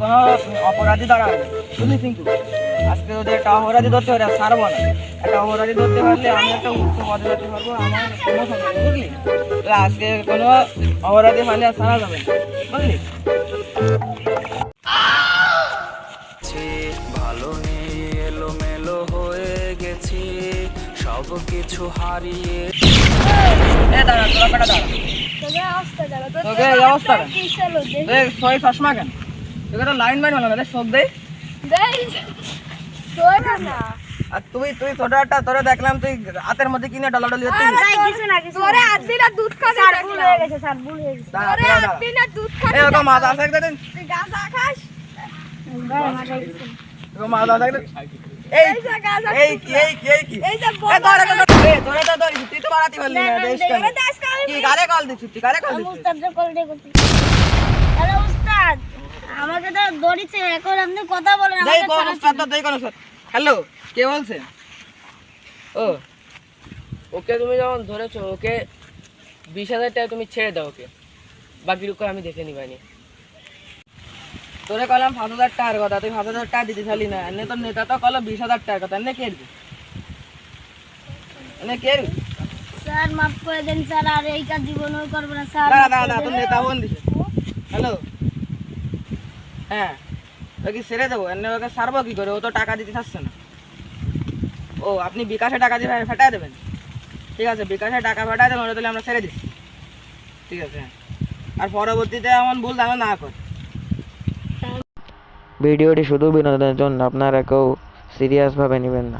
কোনো অপরাধী দাঁড়াবে, বুঝলি কিন্তু আজকে যদি একটা অপরাধী ধরতে পারে ছাড়বো না। একটা অপরাধী ধরতে পারলে আমি একটা উচ্চ পদে যেতে পারবো, আমার প্রমোশন হবে, বুঝলি? তো আজকে কোনো অপরাধী পারলে আর ছাড়া যাবে না, বুঝলি? ভালো নেই, এলোমেলো হয়ে গেছি, সব কিছু হারিয়ে। দাঁড়া, তোরা বেটা দাঁড়া। তোকে এই অবস্থা কেন? সই চশমা কেন? তোকে তো লাইন মাইন হলো না, চোখ দেই। আর তুই ছোট একটা, তোরা দেখলাম তুই হাতের মধ্যে কিনে ডলাডলি হচ্ছে। এরকম মাছ আছে একদিন, মাছ আছে একদিন। তুই তো বাড়াতে পারলি না, কি কারে কল দিচ্ছিস? তুই কারে কল দিচ্ছিস? আমাকে তো দড়িছে, এখন আপনি কথা বলেন। হ্যালো, কে বলছে? ও ওকে তুমি যখন ধরেছো, ওকে 20,000 টাকা তুমি ছেড়ে দাও, ওকে বাকি রুকো আমি দেখে নিবানি। তোরে কলাম 5,000 টাকার কথা, তুই 5,000 টাকা দিতে চালি না। এনে তোর নেতা তো কলো 20,000 টাকার কথা, এনে কে দিবি? এনে কে দিবি? স্যার মাফ করে দেন স্যার, আর এই কাজ জীবনেও করব না স্যার। দাদা তোর নেতা ফোন দিছে। হ্যালো, হ্যাঁ ও কি ছেড়ে দেবো? এনে ওকে ছাড়বো কি করে? ও তো টাকা দিতে চাচ্ছে না। ও আপনি বিকাশে টাকা দিয়ে ফেটাই দেবেন? ঠিক আছে, বিকাশে টাকা ফেটাই দেবেন, ওটা তাহলে আমরা ছেড়ে দিচ্ছি। ঠিক আছে, আর পরবর্তীতে এমন ভুল যেন না কর। ভিডিওটি শুধু বিনোদনের জন্য, আপনারা কেউ সিরিয়াসভাবে নেবেন না।